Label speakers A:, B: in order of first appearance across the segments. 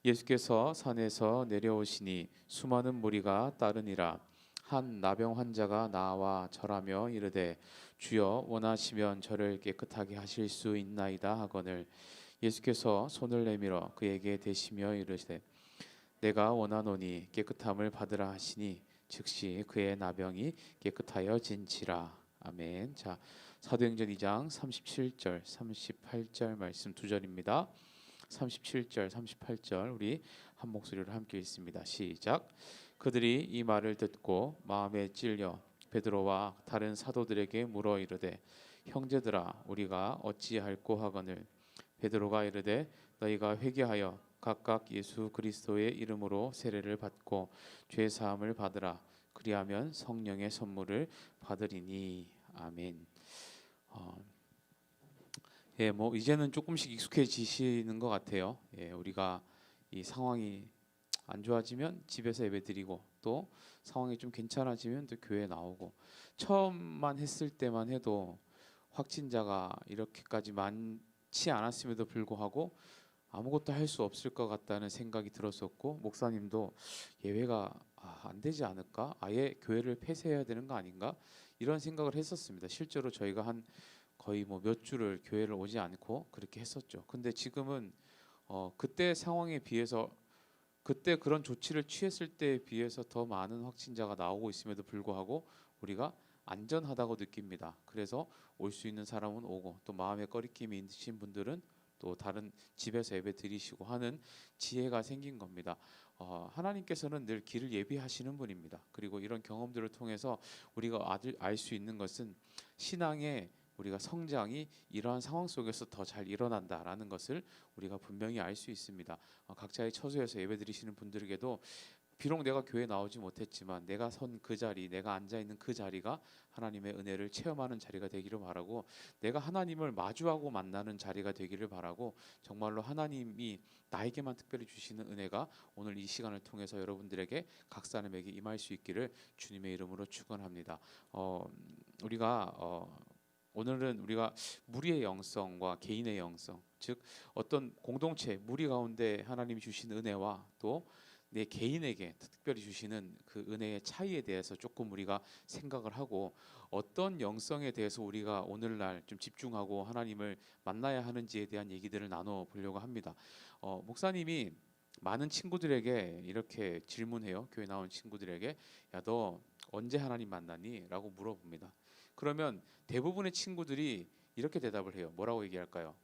A: 예수께서 산에서 내려오시니 수많은 무리가 따르니라. 한 나병 환자가 나와 절하며 이르되 주여 원하시면 저를 깨끗하게 하실 수 있나이다 하거늘 예수께서 손을 내밀어 그에게 대시며 이르시되 내가 원하노니 깨끗함을 받으라 하시니 즉시 그의 나병이 깨끗하여진지라. 아멘. 자, 사도행전 2장 37절 38절 말씀 두 절입니다. 37절 38절 우리 한 목소리로 함께 읽습니다. 시작. 그들이 이 말을 듣고 마음에 찔려 베드로와 다른 사도들에게 물어 이르되 형제들아 우리가 어찌할꼬 하거늘 베드로가 이르되 너희가 회개하여 각각 예수 그리스도의 이름으로 세례를 받고 죄 사함을 받으라. 그리하면 성령의 선물을 받으리니. 아멘. 뭐 이제는 조금씩 익숙해지시는 것 같아요. 우리가 이 상황이 안 좋아지면 집에서 예배드리고 또 상황이 좀 괜찮아지면 또 교회 나오고 처음만 했을 때만 해도 확진자가 이렇게까지 많지 않았음에도 불구하고 아무것도 할 수 없을 것 같다는 생각이 들었었고 목사님도 예외가 안 되지 않을까? 아예 교회를 폐쇄해야 되는 거 아닌가? 이런 생각을 했었습니다. 실제로 저희가 한 거의 뭐 몇 주를 교회를 오지 않고 그렇게 했었죠. 근데 지금은 그때 상황에 비해서 그때 그런 조치를 취했을 때에 비해서 더 많은 확진자가 나오고 있음에도 불구하고 우리가 안전하다고 느낍니다. 그래서 올 수 있는 사람은 오고 또 마음에 꺼리낌이 있으신 분들은 또 다른 집에서 예배 드리시고 하는 지혜가 생긴 겁니다. 하나님께서는 늘 길을 예비하시는 분입니다. 그리고 이런 경험들을 통해서 우리가 알 수 있는 것은 신앙의 우리가 성장이 이러한 상황 속에서 더 잘 일어난다라는 것을 우리가 분명히 알 수 있습니다. 각자의 처소에서 예배드리시는 분들에게도 비록 내가 교회 나오지 못했지만 내가 선 그 자리, 내가 앉아 있는 그 자리가 하나님의 은혜를 체험하는 자리가 되기를 바라고 내가 하나님을 마주하고 만나는 자리가 되기를 바라고 정말로 하나님이 나에게만 특별히 주시는 은혜가 오늘 이 시간을 통해서 여러분들에게 각 사람에게 임할 수 있기를 주님의 이름으로 축원합니다. 우리가 오늘은 우리가 무리의 영성과 개인의 영성, 즉 어떤 공동체 무리 가운데 하나님이 주신 은혜와 또 내 개인에게 특별히 주시는 그 은혜의 차이에 대해서 조금 우리가 생각을 하고 어떤 영성에 대해서 우리가 오늘날 좀 집중하고 하나님을 만나야 하는지에 대한 얘기들을 나눠 보려고 합니다. 목사님이 많은 친구들에게 이렇게 질문해요. 교회 나온 친구들에게 야, 너 언제 하나님 만나니? 라고 물어봅니다. 그러면 대부분의 친구들이 이렇게 대답을 해요. 뭐라고 얘기할까요?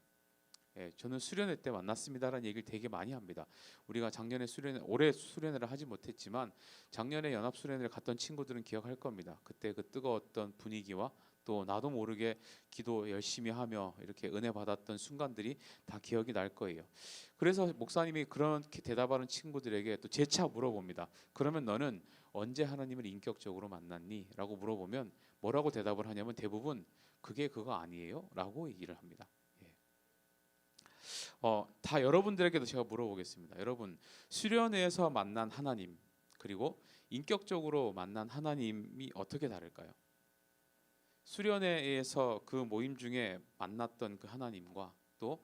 A: 저는 수련회 때 만났습니다라는 얘기를 되게 많이 합니다. 우리가 작년에 올해 수련회를 하지 못했지만 작년에 연합 수련회를 갔던 친구들은 기억할 겁니다. 그때 그 뜨거웠던 분위기와 또 나도 모르게 기도 열심히 하며 이렇게 은혜 받았던 순간들이 다 기억이 날 거예요. 그래서 목사님이 그렇게 대답하는 친구들에게 또 재차 물어봅니다. 그러면 너는 언제 하나님을 인격적으로 만났니? 라고 물어보면 뭐라고 대답을 하냐면 대부분 그게 그거 아니에요? 라고 얘기를 합니다. 다 여러분들에게도 제가 물어보겠습니다. 여러분 수련회에서 만난 하나님 그리고 인격적으로 만난 하나님이 어떻게 다를까요? 수련회에서 그 모임 중에 만났던 그 하나님과 또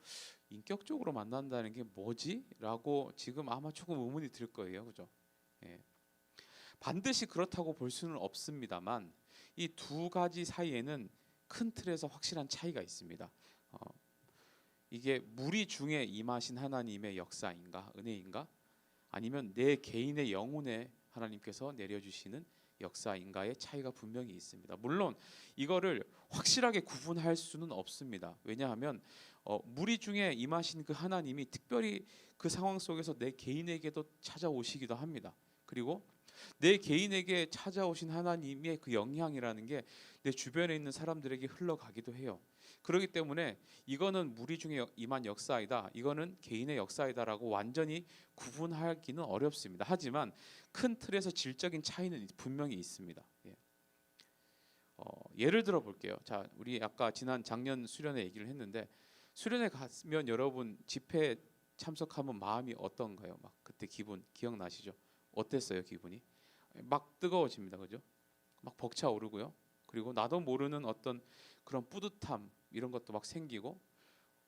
A: 인격적으로 만난다는 게 뭐지? 라고 지금 아마 조금 의문이 들 거예요. 그죠? 예. 반드시 그렇다고 볼 수는 없습니다만 이 두 가지 사이에는 큰 틀에서 확실한 차이가 있습니다. 어, 이게 무리 중에 임하신 하나님의 역사인가 은혜인가 아니면 내 개인의 영혼에 하나님께서 내려주시는 역사인가의 차이가 분명히 있습니다. 물론 이거를 확실하게 구분할 수는 없습니다. 왜냐하면 무리 중에 임하신 그 하나님이 특별히 그 상황 속에서 내 개인에게도 찾아오시기도 합니다. 그리고 내 개인에게 찾아오신 하나님의 그 영향이라는 게 내 주변에 있는 사람들에게 흘러가기도 해요. 그렇기 때문에 이거는 무리 중에 임한 역사이다, 이거는 개인의 역사이다라고 완전히 구분하기는 어렵습니다. 하지만 큰 틀에서 질적인 차이는 분명히 있습니다. 예를 들어 볼게요. 자, 우리 아까 지난 작년 수련회 얘기를 했는데 수련회 가면 여러분 집회 참석하면 마음이 어떤가요? 막 그때 기분 기억나시죠? 어땠어요, 기분이? 막 뜨거워집니다. 그죠? 막 벅차오르고요. 그리고 나도 모르는 어떤 그런 뿌듯함 이런 것도 막 생기고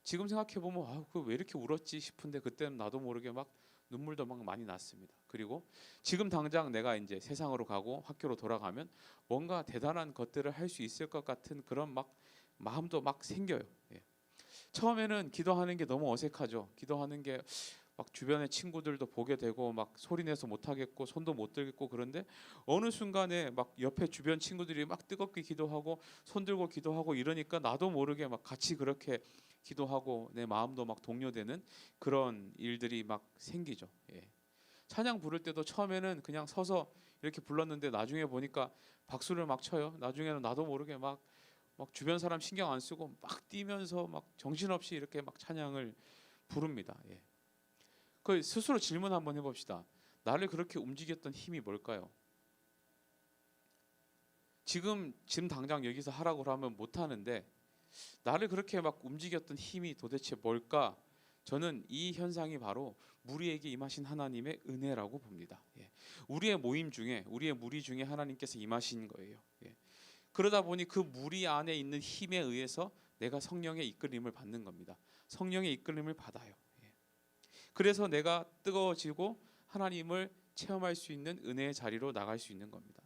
A: 지금 생각해 보면 그 왜 이렇게 울었지 싶은데 그때는 나도 모르게 막 눈물도 막 많이 났습니다. 그리고 지금 당장 내가 이제 세상으로 가고 학교로 돌아가면 뭔가 대단한 것들을 할 수 있을 것 같은 그런 막 마음도 막 생겨요. 예. 처음에는 기도하는 게 너무 어색하죠. 기도하는 게 막 주변의 친구들도 보게 되고 막 소리내서 못 하겠고 손도 못 들겠고 그런데 어느 순간에 막 옆에 주변 친구들이 막 뜨겁게 기도하고 손 들고 기도하고 이러니까 나도 모르게 막 같이 그렇게 기도하고 내 마음도 막 동요되는 그런 일들이 막 생기죠. 예. 찬양 부를 때도 처음에는 그냥 서서 이렇게 불렀는데 나중에 보니까 박수를 막 쳐요. 나중에는 나도 모르게 막 주변 사람 신경 안 쓰고 막 뛰면서 막 정신없이 이렇게 막 찬양을 부릅니다. 예. 그 스스로 질문 한번 해봅시다. 나를 그렇게 움직였던 힘이 뭘까요? 지금 당장 여기서 하라고 하면 못 하는데 나를 그렇게 막 움직였던 힘이 도대체 뭘까? 저는 이 현상이 바로 무리에게 임하신 하나님의 은혜라고 봅니다. 예. 우리의 모임 중에 우리의 무리 중에 하나님께서 임하신 거예요. 예. 그러다 보니 그 무리 안에 있는 힘에 의해서 내가 성령의 이끌림을 받는 겁니다. 성령의 이끌림을 받아요. 예. 그래서 내가 뜨거워지고 하나님을 체험할 수 있는 은혜의 자리로 나갈 수 있는 겁니다.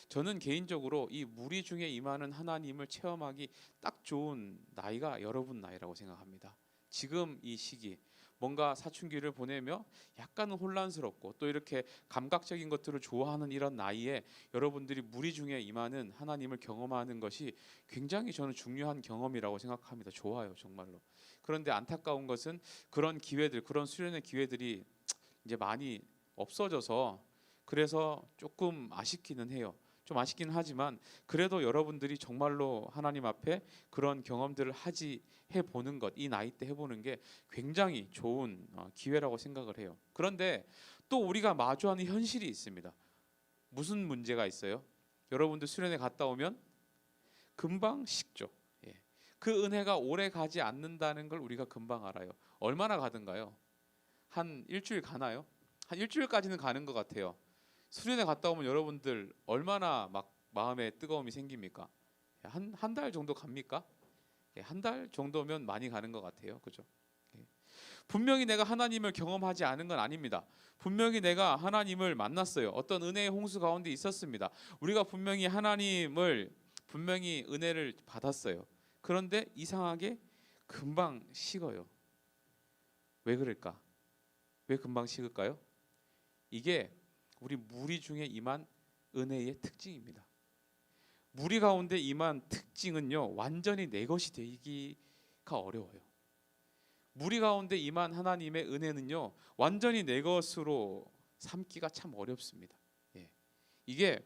A: 저는 개인적으로 이 무리 중에 임하는 하나님을 체험하기 딱 좋은 나이가 여러분 나이라고 생각합니다. 지금 이 시기 뭔가 사춘기를 보내며 약간은 혼란스럽고 또 이렇게 감각적인 것들을 좋아하는 이런 나이에 여러분들이 무리 중에 임하는 하나님을 경험하는 것이 굉장히 저는 중요한 경험이라고 생각합니다. 좋아요, 정말로. 그런데 안타까운 것은 그런 기회들, 그런 수련의 기회들이 이제 많이 없어져서 그래서 조금 아쉽기는 해요. 좀 아쉽긴 하지만 그래도 여러분들이 정말로 하나님 앞에 그런 경험들을 해 보는 것, 이 나이 때 해보는 게 굉장히 좋은 기회라고 생각을 해요. 그런데 또 우리가 마주하는 현실이 있습니다. 무슨 문제가 있어요? 여러분들 수련회 갔다 오면 금방 식죠. 예. 그 은혜가 오래 가지 않는다는 걸 우리가 금방 알아요. 얼마나 가든가요? 한 일주일 가나요? 한 일주일까지는 가는 것 같아요. 수련회 갔다 오면 여러분들 얼마나 막 마음에 뜨거움이 생깁니까? 한 달 정도 갑니까? 한 달 정도면 많이 가는 것 같아요. 그죠? 분명히 내가 하나님을 경험하지 않은 건 아닙니다. 분명히 내가 하나님을 만났어요. 어떤 은혜의 홍수 가운데 있었습니다. 우리가 분명히 은혜를 받았어요. 그런데 이상하게 금방 식어요. 왜 그럴까? 왜 금방 식을까요? 이게 우리 무리 중에 임한 은혜의 특징입니다. 무리 가운데 임한 특징은요, 완전히 내 것이 되기가 어려워요. 무리 가운데 임한 하나님의 은혜는요, 완전히 내 것으로 삼기가 참 어렵습니다. 예. 이게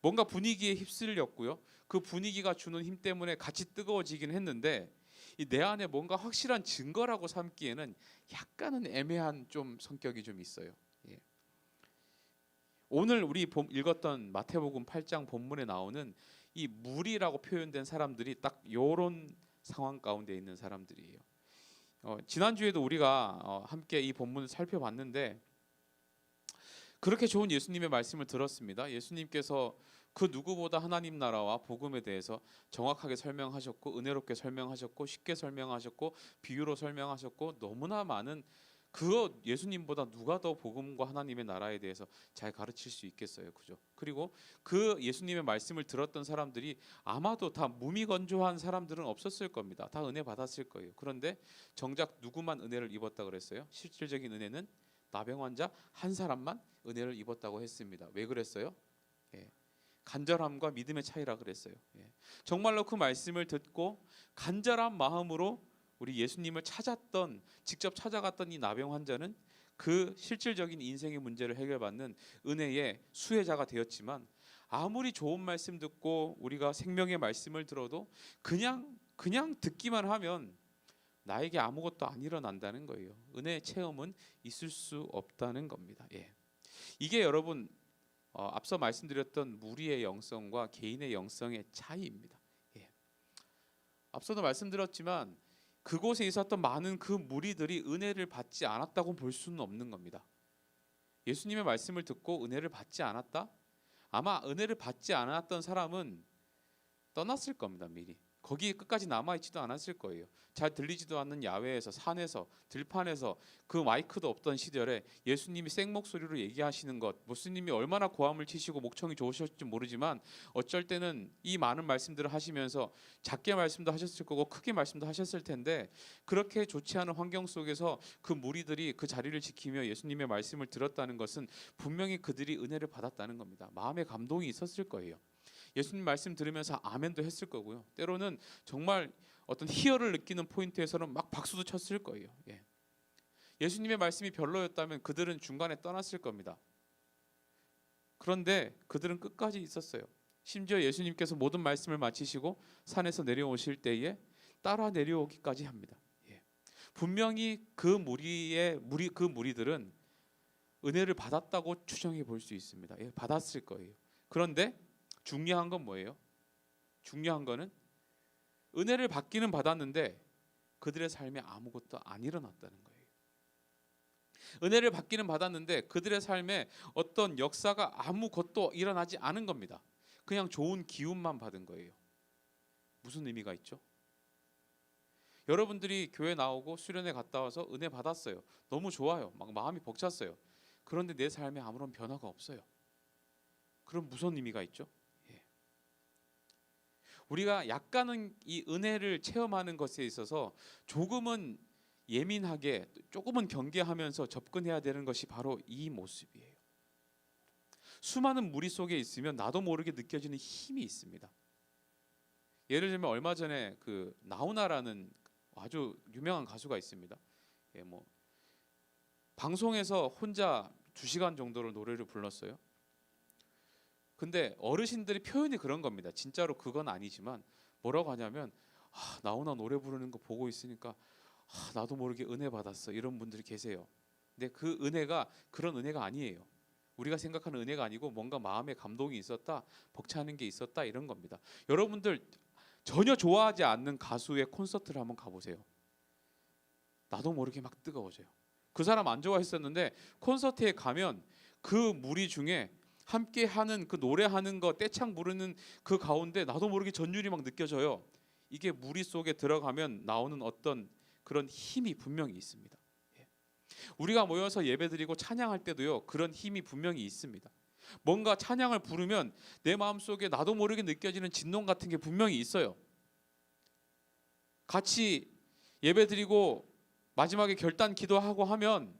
A: 뭔가 분위기에 휩쓸렸고요. 그 분위기가 주는 힘 때문에 같이 뜨거워지긴 했는데 내 안에 뭔가 확실한 증거라고 삼기에는 약간은 애매한 좀 성격이 좀 있어요. 예. 오늘 우리 읽었던 마태복음 8장 본문에 나오는 이 무리라고 표현된 사람들이 딱 이런 상황 가운데 있는 사람들이에요. 지난주에도 우리가 함께 이 본문을 살펴봤는데 그렇게 좋은 예수님의 말씀을 들었습니다. 예수님께서 그 누구보다 하나님 나라와 복음에 대해서 정확하게 설명하셨고 은혜롭게 설명하셨고 쉽게 설명하셨고 비유로 설명하셨고 너무나 많은 그 예수님보다 누가 더 복음과 하나님의 나라에 대해서 잘 가르칠 수 있겠어요. 그죠? 그리고 그 예수님의 말씀을 들었던 사람들이 아마도 다 무미건조한 사람들은 없었을 겁니다. 다 은혜 받았을 거예요. 그런데 정작 누구만 은혜를 입었다 그랬어요? 실질적인 은혜는 나병 환자 한 사람만 은혜를 입었다고 했습니다. 왜 그랬어요? 예. 간절함과 믿음의 차이라 그랬어요. 예. 정말로 그 말씀을 듣고 간절한 마음으로 우리 예수님을 직접 찾아갔던 이 나병 환자는 그 실질적인 인생의 문제를 해결받는 은혜의 수혜자가 되었지만 아무리 좋은 말씀 듣고 우리가 생명의 말씀을 들어도 그냥 듣기만 하면 나에게 아무것도 안 일어난다는 거예요. 은혜의 체험은 있을 수 없다는 겁니다. 예. 이게 여러분 앞서 말씀드렸던 무리의 영성과 개인의 영성의 차이입니다. 예. 앞서도 말씀드렸지만 그곳에 있었던 많은 그 무리들이 은혜를 받지 않았다고 볼 수는 없는 겁니다. 예수님의 말씀을 듣고 은혜를 받지 않았다? 아마 은혜를 받지 않았던 사람은 떠났을 겁니다. 미리. 거기에 끝까지 남아있지도 않았을 거예요. 잘 들리지도 않는 야외에서, 산에서, 들판에서, 그 마이크도 없던 시절에 예수님이 생목소리로 얘기하시는 것, 예수님이 얼마나 고함을 치시고 목청이 좋으셨을지 모르지만 어쩔 때는 이 많은 말씀들을 하시면서 작게 말씀도 하셨을 거고 크게 말씀도 하셨을 텐데, 그렇게 좋지 않은 환경 속에서 그 무리들이 그 자리를 지키며 예수님의 말씀을 들었다는 것은 분명히 그들이 은혜를 받았다는 겁니다. 마음에 감동이 있었을 거예요. 예수님 말씀 들으면서 아멘도 했을 거고요. 때로는 정말 어떤 희열을 느끼는 포인트에서는 막 박수도 쳤을 거예요. 예수님의 말씀이 별로였다면 그들은 중간에 떠났을 겁니다. 그런데 그들은 끝까지 있었어요. 심지어 예수님께서 모든 말씀을 마치시고 산에서 내려오실 때에 따라 내려오기까지 합니다. 분명히 그 무리들은 은혜를 받았다고 추정해 볼 수 있습니다. 받았을 거예요. 그런데 중요한 건 뭐예요? 중요한 거는 은혜를 받기는 받았는데 그들의 삶에 아무것도 안 일어났다는 거예요. 은혜를 받기는 받았는데 그들의 삶에 어떤 역사가 아무것도 일어나지 않은 겁니다. 그냥 좋은 기운만 받은 거예요. 무슨 의미가 있죠? 여러분들이 교회 나오고 수련회 갔다 와서 은혜 받았어요. 너무 좋아요. 막 마음이 벅찼어요. 그런데 내 삶에 아무런 변화가 없어요. 그럼 무슨 의미가 있죠? 우리가 약간은 이 은혜를 체험하는 것에 있어서 조금은 예민하게, 조금은 경계하면서 접근해야 되는 것이 바로 이 모습이에요. 수많은 무리 속에 있으면 나도 모르게 느껴지는 힘이 있습니다. 예를 들면 얼마 전에 그 나훈아라는 아주 유명한 가수가 있습니다. 방송에서 혼자 2시간 정도를 노래를 불렀어요. 근데 어르신들이 표현이 그런 겁니다. 진짜로 그건 아니지만 뭐라고 하냐면, 나훈아 노래 부르는 거 보고 있으니까 나도 모르게 은혜 받았어, 이런 분들이 계세요. 근데 그 은혜가 그런 은혜가 아니에요. 우리가 생각하는 은혜가 아니고 뭔가 마음에 감동이 있었다, 벅차는 게 있었다, 이런 겁니다. 여러분들 전혀 좋아하지 않는 가수의 콘서트를 한번 가보세요. 나도 모르게 막 뜨거워져요. 그 사람 안 좋아했었는데 콘서트에 가면 그 무리 중에 함께 하는 그 노래하는 거, 떼창 부르는 그 가운데 나도 모르게 전율이 막 느껴져요. 이게 무리 속에 들어가면 나오는 어떤 그런 힘이 분명히 있습니다. 우리가 모여서 예배드리고 찬양할 때도요, 그런 힘이 분명히 있습니다. 뭔가 찬양을 부르면 내 마음속에 나도 모르게 느껴지는 진동 같은 게 분명히 있어요. 같이 예배드리고 마지막에 결단 기도하고 하면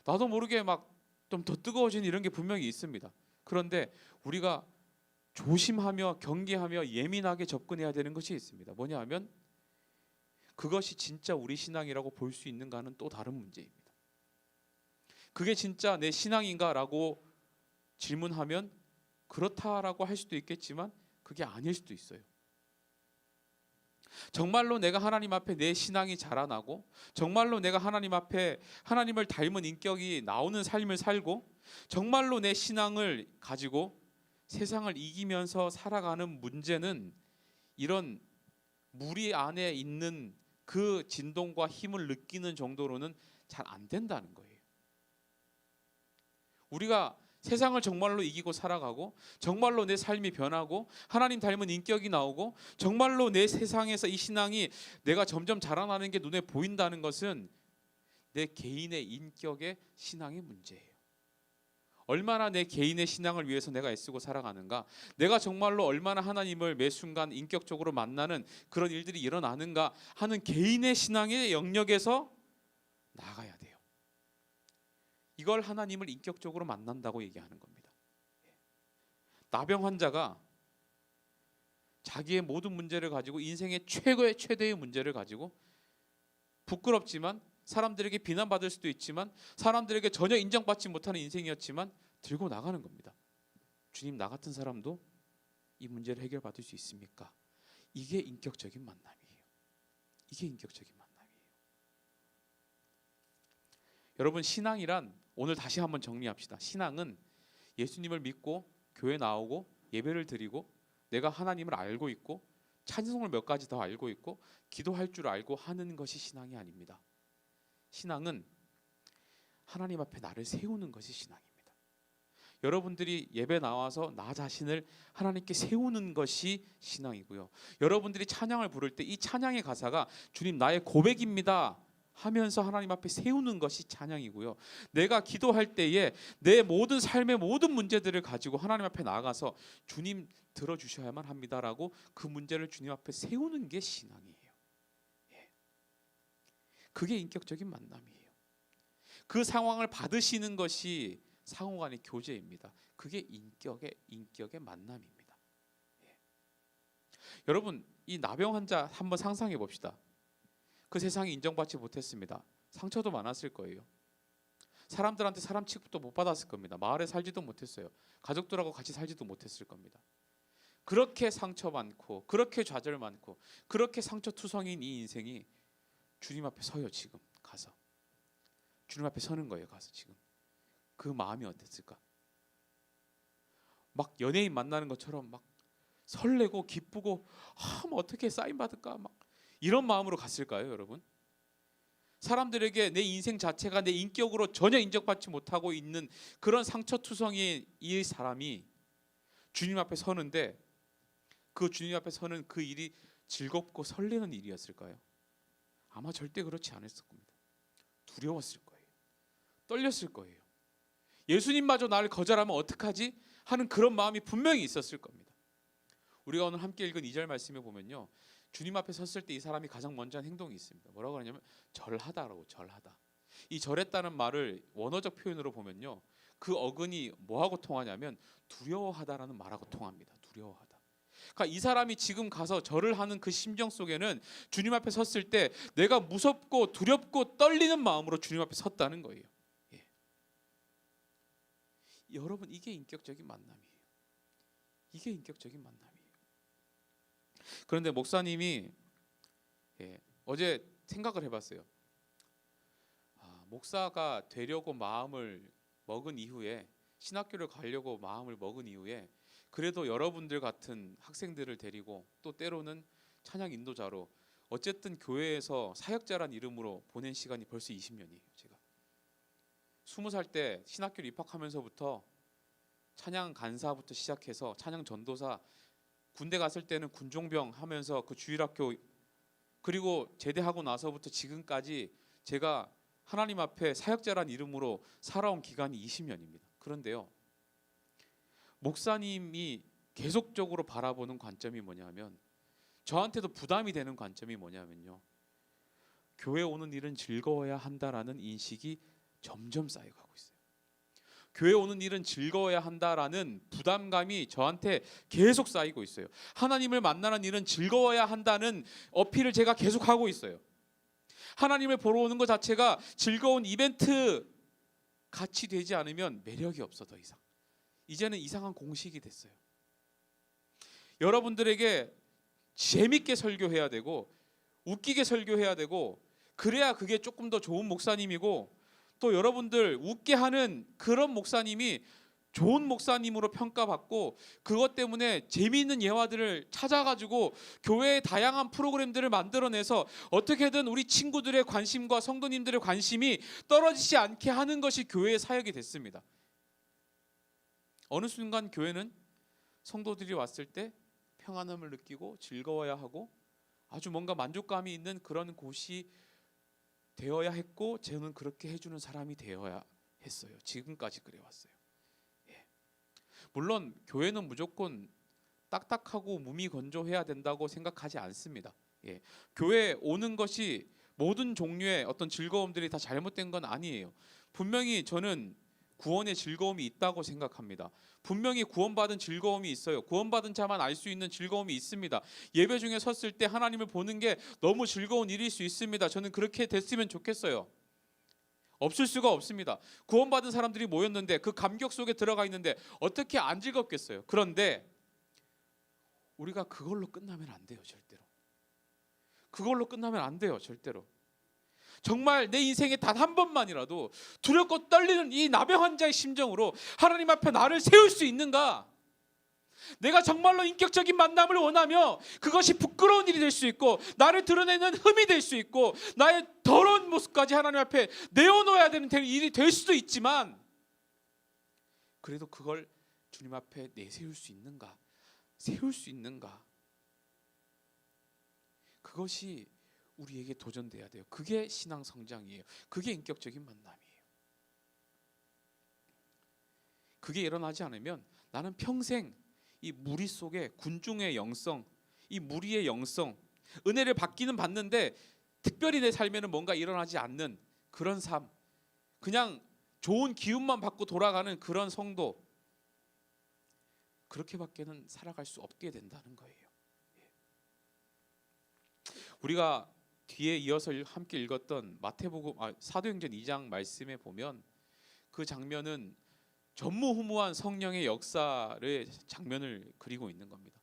A: 나도 모르게 막 좀 더 뜨거워지는 이런 게 분명히 있습니다. 그런데 우리가 조심하며 경계하며 예민하게 접근해야 되는 것이 있습니다. 뭐냐 하면 그것이 진짜 우리 신앙이라고 볼 수 있는가는 또 다른 문제입니다. 그게 진짜 내 신앙인가라고 질문하면 그렇다라고 할 수도 있겠지만 그게 아닐 수도 있어요. 정말로 내가 하나님 앞에 내 신앙이 자라나고, 정말로 내가 하나님 앞에 하나님을 닮은 인격이 나오는 삶을 살고, 정말로 내 신앙을 가지고 세상을 이기면서 살아가는 문제는 이런 무리 안에 있는 그 진동과 힘을 느끼는 정도로는 잘 안 된다는 거예요. 우리가 세상을 정말로 이기고 살아가고, 정말로 내 삶이 변하고 하나님 닮은 인격이 나오고, 정말로 내 세상에서 이 신앙이 내가 점점 자라나는 게 눈에 보인다는 것은 내 개인의 인격의 신앙의 문제예요. 얼마나 내 개인의 신앙을 위해서 내가 애쓰고 살아가는가, 내가 정말로 얼마나 하나님을 매 순간 인격적으로 만나는 그런 일들이 일어나는가 하는 개인의 신앙의 영역에서 나아가야 돼요. 이걸 하나님을 인격적으로 만난다고 얘기하는 겁니다. 나병 환자가 자기의 모든 문제를 가지고, 인생의 최대의 문제를 가지고, 부끄럽지만 사람들에게 비난받을 수도 있지만 사람들에게 전혀 인정받지 못하는 인생이었지만 들고 나가는 겁니다. 주님, 나 같은 사람도 이 문제를 해결받을 수 있습니까? 이게 인격적인 만남이에요. 이게 인격적인 만남이에요. 여러분, 신앙이란, 오늘 다시 한번 정리합시다. 신앙은 예수님을 믿고 교회 나오고 예배를 드리고 내가 하나님을 알고 있고 찬송을 몇 가지 더 알고 있고 기도할 줄 알고 하는 것이 신앙이 아닙니다. 신앙은 하나님 앞에 나를 세우는 것이 신앙입니다. 여러분들이 예배 나와서 나 자신을 하나님께 세우는 것이 신앙이고요. 여러분들이 찬양을 부를 때 이 찬양의 가사가 주님 나의 고백입니다 하면서 하나님 앞에 세우는 것이 찬양이고요. 내가 기도할 때에 내 모든 삶의 모든 문제들을 가지고 하나님 앞에 나아가서 주님 들어주셔야만 합니다라고 그 문제를 주님 앞에 세우는 게 신앙이에요. 그게 인격적인 만남이에요. 그 상황을 받으시는 것이 상호 간의 교제입니다. 그게 인격의 만남입니다. 여러분, 이 나병 환자 한번 상상해 봅시다. 그 세상에 인정받지 못했습니다. 상처도 많았을 거예요. 사람들한테 사람 취급도 못 받았을 겁니다. 마을에 살지도 못했어요. 가족들하고 같이 살지도 못했을 겁니다. 그렇게 상처 많고 그렇게 좌절 많고 그렇게 상처투성인 이 인생이 주님 앞에 서요. 지금 가서 주님 앞에 서는 거예요. 가서 지금 그 마음이 어땠을까? 막 연예인 만나는 것처럼 막 설레고 기쁘고 뭐 어떻게 사인 받을까 막 이런 마음으로 갔을까요, 여러분? 사람들에게 내 인생 자체가 내 인격으로 전혀 인정받지 못하고 있는 그런 상처투성이의 이 사람이 주님 앞에 서는데 그 주님 앞에 서는 그 일이 즐겁고 설레는 일이었을까요? 아마 절대 그렇지 않았을 겁니다. 두려웠을 거예요. 떨렸을 거예요. 예수님마저 나를 거절하면 어떡하지? 하는 그런 마음이 분명히 있었을 겁니다. 우리가 오늘 함께 읽은 2절 말씀에 보면요, 주님 앞에 섰을 때 이 사람이 가장 먼저 한 행동이 있습니다. 뭐라고 하냐면 절하다라고. 절하다. 이 절했다는 말을 원어적 표현으로 보면요, 그 어근이 뭐하고 통하냐면 두려워하다라는 말하고 통합니다. 두려워하다. 그러니까 이 사람이 지금 가서 절을 하는 그 심정 속에는 주님 앞에 섰을 때 내가 무섭고 두렵고 떨리는 마음으로 주님 앞에 섰다는 거예요. 여러분, 이게 인격적인 만남이에요. 이게 인격적인 만남이에요. 그런데 목사님이 어제 생각을 해봤어요. 목사가 되려고 마음을 먹은 이후에, 신학교를 가려고 마음을 먹은 이후에 그래도 여러분들 같은 학생들을 데리고 또 때로는 찬양 인도자로 어쨌든 교회에서 사역자란 이름으로 보낸 시간이 벌써 20년이에요. 제가 20살 때 신학교를 입학하면서부터 찬양 간사부터 시작해서 찬양 전도사, 군대 갔을 때는 군종병 하면서 그 주일학교, 그리고 제대하고 나서부터 지금까지 제가 하나님 앞에 사역자란 이름으로 살아온 기간이 20년입니다. 그런데요, 목사님이 계속적으로 바라보는 관점이 뭐냐면, 저한테도 부담이 되는 관점이 뭐냐면요, 교회 오는 일은 즐거워야 한다라는 인식이 점점 쌓여가고 있어요. 교회 오는 일은 즐거워야 한다라는 부담감이 저한테 계속 쌓이고 있어요. 하나님을 만나는 일은 즐거워야 한다는 어필을 제가 계속하고 있어요. 하나님을 보러 오는 것 자체가 즐거운 이벤트 같이 되지 않으면 매력이 없어. 더 이상 이제는 이상한 공식이 됐어요. 여러분들에게 재밌게 설교해야 되고 웃기게 설교해야 되고, 그래야 그게 조금 더 좋은 목사님이고, 또 여러분들 웃게 하는 그런 목사님이 좋은 목사님으로 평가받고, 그것 때문에 재미있는 예화들을 찾아가지고 교회의 다양한 프로그램들을 만들어내서 어떻게든 우리 친구들의 관심과 성도님들의 관심이 떨어지지 않게 하는 것이 교회의 사역이 됐습니다. 어느 순간 교회는 성도들이 왔을 때 평안함을 느끼고 즐거워야 하고 아주 뭔가 만족감이 있는 그런 곳이 되어야 했고, 저는 그렇게 해주는 사람이 되어야 했어요. 지금까지 그래왔어요. 물론 교회는 무조건 딱딱하고 무미건조해야 된다고 생각하지 않습니다. 교회에 오는 것이 모든 종류의 어떤 즐거움들이 다 잘못된 건 아니에요. 분명히 저는 구원의 즐거움이 있다고 생각합니다. 분명히 구원받은 즐거움이 있어요. 구원받은 자만 알 수 있는 즐거움이 있습니다. 예배 중에 섰을 때 하나님을 보는 게 너무 즐거운 일일 수 있습니다. 저는 그렇게 됐으면 좋겠어요. 없을 수가 없습니다. 구원받은 사람들이 모였는데 그 감격 속에 들어가 있는데 어떻게 안 즐겁겠어요. 그런데 우리가 그걸로 끝나면 안 돼요. 절대로. 그걸로 끝나면 안 돼요. 절대로. 정말 내 인생에 단 한 번만이라도 두렵고 떨리는 이 나병 환자의 심정으로 하나님 앞에 나를 세울 수 있는가? 내가 정말로 인격적인 만남을 원하며 그것이 부끄러운 일이 될 수 있고, 나를 드러내는 흠이 될 수 있고, 나의 더러운 모습까지 하나님 앞에 내어놓아야 되는 일이 될 수도 있지만, 그래도 그걸 주님 앞에 내세울 수 있는가? 세울 수 있는가? 그것이 우리에게 도전돼야 돼요. 그게 신앙 성장이에요. 그게 인격적인 만남이에요. 그게 일어나지 않으면 나는 평생 이 무리 속에 군중의 영성, 이 무리의 영성, 은혜를 받기는 받는데 특별히 내 삶에는 뭔가 일어나지 않는 그런 삶, 그냥 좋은 기운만 받고 돌아가는 그런 성도, 그렇게밖에는 살아갈 수 없게 된다는 거예요. 우리가 뒤에 이어서 함께 읽었던 마태복음 사도행전 2장 말씀에 보면 그 장면은 전무후무한 성령의 역사의 장면을 그리고 있는 겁니다.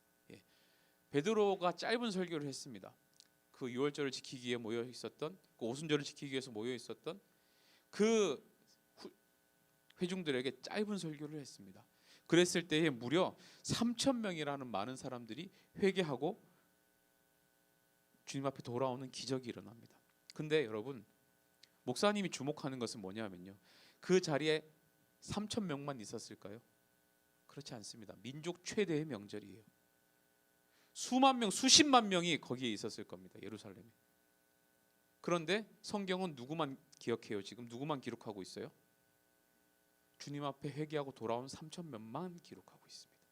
A: 베드로가 짧은 설교를 했습니다. 그 유월절을 지키기 위해 모여 있었던, 그 오순절을 지키기 위해서 모여 있었던 그 회중들에게 짧은 설교를 했습니다. 그랬을 때에 무려 3,000명이라는 많은 사람들이 회개하고 주님 앞에 돌아오는 기적이 일어납니다. 근데 여러분, 목사님이 주목하는 것은 뭐냐면요, 그 자리에 3,000명만 있었을까요? 그렇지 않습니다. 민족 최대의 명절이에요. 수만 명, 수십만 명이 거기에 있었을 겁니다. 예루살렘에. 그런데 성경은 누구만 기억해요? 지금 누구만 기록하고 있어요? 주님 앞에 회개하고 돌아온 3,000명만 기록하고 있습니다.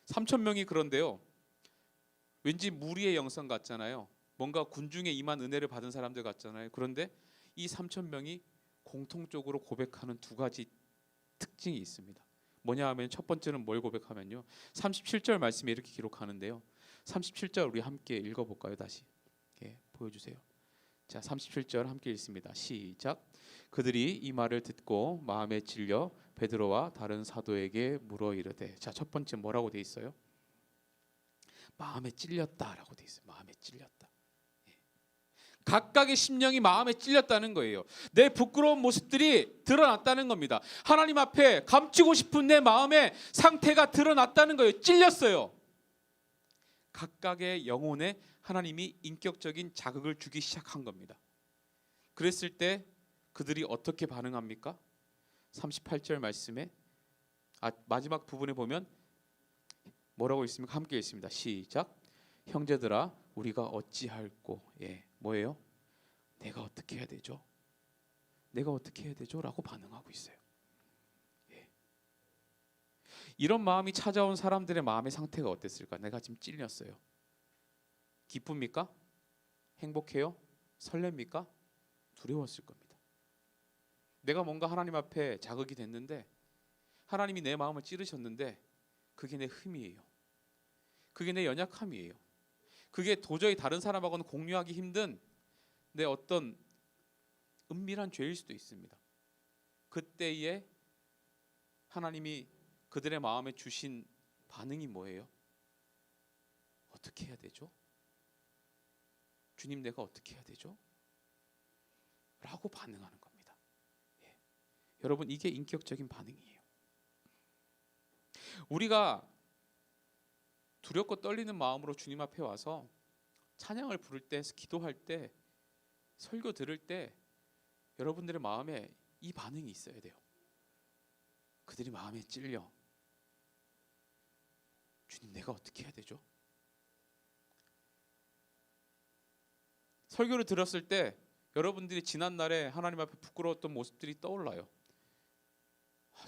A: 3,000명이 그런데요, 왠지 무리의 영성 같잖아요. 뭔가 군중에 임한 은혜를 받은 사람들 같잖아요. 그런데 이 3,000명이 공통적으로 고백하는 두 가지 특징이 있습니다. 뭐냐 하면 첫 번째는 뭘 고백하면요, 37절 말씀에 이렇게 기록하는데요. 37절 우리 함께 읽어볼까요? 다시 보여주세요. 자, 37절 함께 읽습니다. 시작. 그들이 이 말을 듣고 마음에 찔려 베드로와 다른 사도에게 물어 이르되. 자, 첫 번째 뭐라고 돼 있어요? 마음에 찔렸다라고 돼 있어요. 마음에 찔렸다. 각각의 심령이 마음에 찔렸다는 거예요. 내 부끄러운 모습들이 드러났다는 겁니다. 하나님 앞에 감추고 싶은 내 마음의 상태가 드러났다는 거예요. 찔렸어요. 각각의 영혼에 하나님이 인격적인 자극을 주기 시작한 겁니다. 그랬을 때 그들이 어떻게 반응합니까? 38절 말씀에 마지막 부분에 보면 뭐라고 있습니까? 함께 읽습니다. 시작. 형제들아 우리가 어찌할꼬. 뭐예요? 내가 어떻게 해야 되죠? 내가 어떻게 해야 되죠? 라고 반응하고 있어요. 이런 마음이 찾아온 사람들의 마음의 상태가 어땠을까? 내가 지금 찔렸어요. 기쁩니까? 행복해요? 설렙니까? 두려웠을 겁니다. 내가 뭔가 하나님 앞에 자극이 됐는데, 하나님이 내 마음을 찌르셨는데 그게 내 흠이에요. 그게 내 연약함이에요. 그게 도저히 다른 사람하고는 공유하기 힘든 내 어떤 은밀한 죄일 수도 있습니다. 그때에 하나님이 그들의 마음에 주신 반응이 뭐예요? 어떻게 해야 되죠? 주님, 내가 어떻게 해야 되죠? 라고 반응하는 겁니다. 여러분, 이게 인격적인 반응이에요. 우리가 두렵고 떨리는 마음으로 주님 앞에 와서 찬양을 부를 때, 기도할 때, 설교 들을 때 여러분들의 마음에 이 반응이 있어야 돼요. 그들이 마음에 찔려. 주님, 내가 어떻게 해야 되죠? 설교를 들었을 때 여러분들이 지난 날에 하나님 앞에 부끄러웠던 모습들이 떠올라요.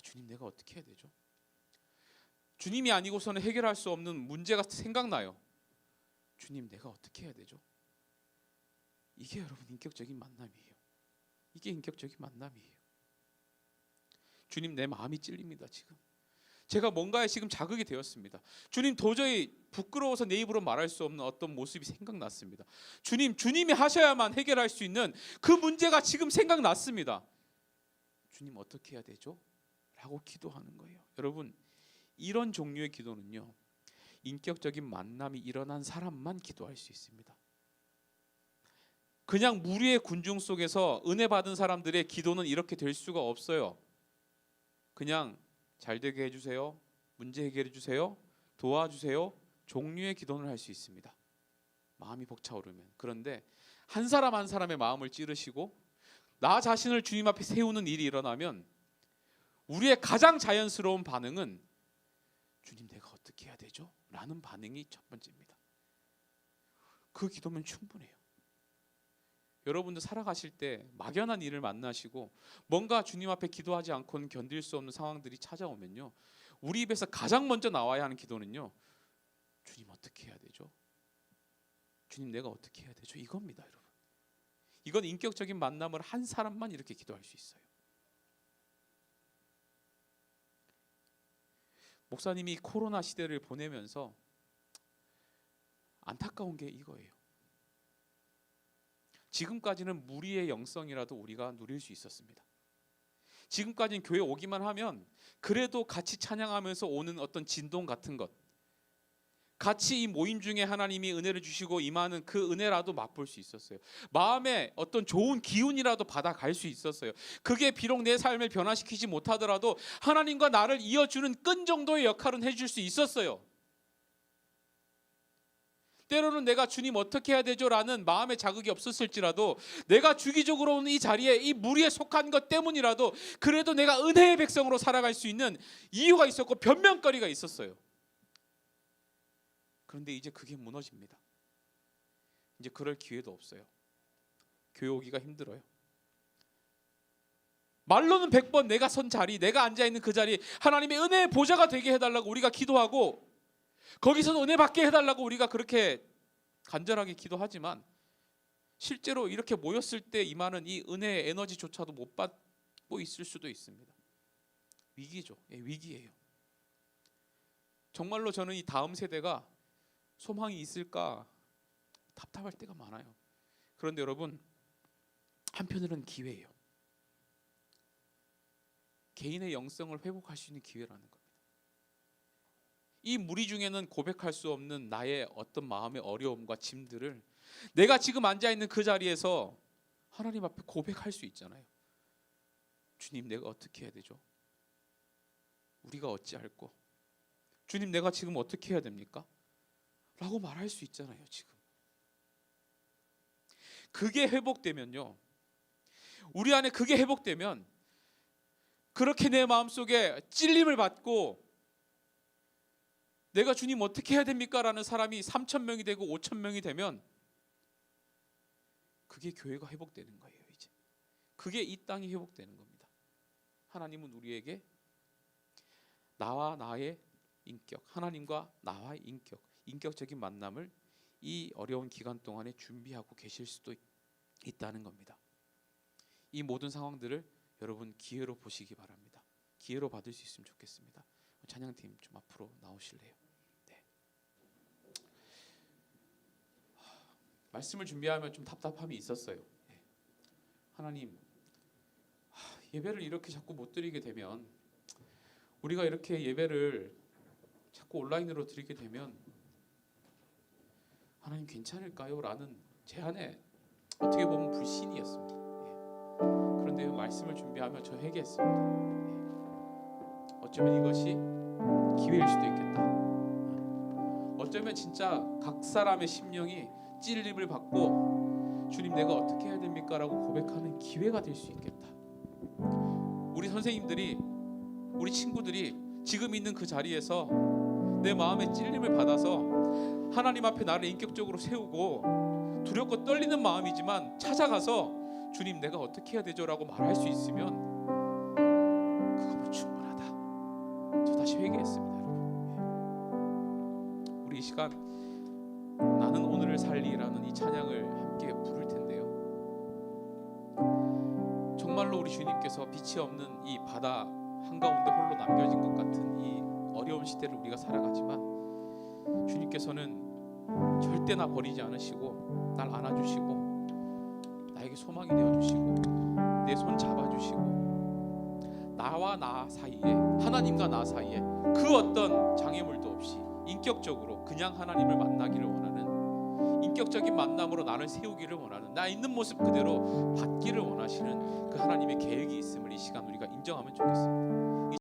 A: 주님, 내가 어떻게 해야 되죠? 주님이 아니고서는 해결할 수 없는 문제가 생각나요. 주님, 내가 어떻게 해야 되죠? 이게 여러분 인격적인 만남이에요. 이게 인격적인 만남이에요. 주님, 내 마음이 찔립니다. 지금 제가 뭔가에 지금 자극이 되었습니다. 주님, 도저히 부끄러워서 내 입으로 말할 수 없는 어떤 모습이 생각났습니다. 주님, 주님이 하셔야만 해결할 수 있는 그 문제가 지금 생각났습니다. 주님, 어떻게 해야 되죠? 라고 기도하는 거예요. 여러분, 이런 종류의 기도는요, 인격적인 만남이 일어난 사람만 기도할 수 있습니다. 그냥 무리의 군중 속에서 은혜 받은 사람들의 기도는 이렇게 될 수가 없어요. 그냥 잘 되게 해주세요, 문제 해결해 주세요, 도와주세요 종류의 기도는 할 수 있습니다. 마음이 벅차오르면. 그런데 한 사람 한 사람의 마음을 찌르시고 나 자신을 주님 앞에 세우는 일이 일어나면 우리의 가장 자연스러운 반응은 주님 내가 어떻게 해야 되죠? 라는 반응이 첫 번째입니다. 그 기도면 충분해요. 여러분도 살아가실 때 막연한 일을 만나시고 뭔가 주님 앞에 기도하지 않고는 견딜 수 없는 상황들이 찾아오면요, 우리 입에서 가장 먼저 나와야 하는 기도는요, 주님 어떻게 해야 되죠? 주님 내가 어떻게 해야 되죠? 이겁니다, 여러분. 이건 인격적인 만남을 한 사람만 이렇게 기도할 수 있어요. 목사님이 코로나 시대를 보내면서 안타까운 게 이거예요. 지금까지는 무리의 영성이라도 우리가 누릴 수 있었습니다. 지금까지는 교회 오기만 하면 그래도 같이 찬양하면서 오는 어떤 진동 같은 것, 같이 이 모임 중에 하나님이 은혜를 주시고 임하는 그 은혜라도 맛볼 수 있었어요. 마음에 어떤 좋은 기운이라도 받아갈 수 있었어요. 그게 비록 내 삶을 변화시키지 못하더라도 하나님과 나를 이어주는 끈 정도의 역할은 해줄 수 있었어요. 때로는 내가 주님 어떻게 해야 되죠? 라는 마음의 자극이 없었을지라도 내가 주기적으로 오는 이 자리에 이 무리에 속한 것 때문이라도 그래도 내가 은혜의 백성으로 살아갈 수 있는 이유가 있었고 변명거리가 있었어요. 그런데 이제 그게 무너집니다. 이제 그럴 기회도 없어요. 교회 오기가 힘들어요. 말로는 100번 내가 선 자리, 내가 앉아있는 그 자리, 하나님의 은혜의 보좌가 되게 해달라고 우리가 기도하고 거기서 은혜 받게 해달라고 우리가 그렇게 간절하게 기도하지만 실제로 이렇게 모였을 때 임하는 이 은혜의 에너지조차도 못 받고 있을 수도 있습니다. 위기죠. 위기예요. 정말로 저는 이 다음 세대가 소망이 있을까 답답할 때가 많아요. 그런데 여러분, 한편으로는 기회예요. 개인의 영성을 회복할 수 있는 기회라는 겁니다. 이 무리 중에는 고백할 수 없는 나의 어떤 마음의 어려움과 짐들을 내가 지금 앉아있는 그 자리에서 하나님 앞에 고백할 수 있잖아요. 주님 내가 어떻게 해야 되죠? 우리가 어찌할꼬? 주님 내가 지금 어떻게 해야 됩니까? 라고 말할 수 있잖아요. 지금 그게 회복되면요, 우리 안에 그게 회복되면 그렇게 내 마음속에 찔림을 받고 내가 주님 어떻게 해야 됩니까? 라는 사람이 3,000명이 되고 5,000명이 되면 그게 교회가 회복되는 거예요. 이제 그게 이 땅이 회복되는 겁니다. 하나님은 우리에게 나와 나의 인격, 하나님과 나와의 인격적인 만남을 이 어려운 기간 동안에 준비하고 계실 수도 있다는 겁니다. 이 모든 상황들을 여러분 기회로 보시기 바랍니다. 기회로 받을 수 있으면 좋겠습니다. 찬양팀 좀 앞으로 나오실래요? 네. 말씀을 준비하면 좀 답답함이 있었어요. 네. 하나님, 예배를 이렇게 자꾸 못 드리게 되면, 우리가 이렇게 예배를 자꾸 온라인으로 드리게 되면 하나님 괜찮을까요? 라는 제 안에 어떻게 보면 불신이었습니다. 그런데 말씀을 준비하며 저 회개했습니다. 어쩌면 이것이 기회일 수도 있겠다. 어쩌면 진짜 각 사람의 심령이 찔림을 받고 주님 내가 어떻게 해야 됩니까? 라고 고백하는 기회가 될 수 있겠다. 우리 선생님들이, 우리 친구들이 지금 있는 그 자리에서 내 마음의 찔림을 받아서 하나님 앞에 나를 인격적으로 세우고 두렵고 떨리는 마음이지만 찾아가서 주님 내가 어떻게 해야 되죠? 라고 말할 수 있으면 그거면 충분하다. 저 다시 회개했습니다. 여러분, 우리 이 시간 나는 오늘을 살리라는 이 찬양을 함께 부를 텐데요, 정말로 우리 주님께서 빛이 없는 이 바다 한가운데 홀로 남겨진 것 같은 이 어려운 시대를 우리가 살아가지만 주님께서는 절대 나 버리지 않으시고 날 안아주시고 나에게 소망이 되어주시고 내 손 잡아주시고 나와 나 사이에, 하나님과 나 사이에 그 어떤 장애물도 없이 인격적으로 그냥 하나님을 만나기를 원하는, 인격적인 만남으로 나를 세우기를 원하는, 나 있는 모습 그대로 받기를 원하시는 그 하나님의 계획이 있음을 이 시간 우리가 인정하면 좋겠습니다.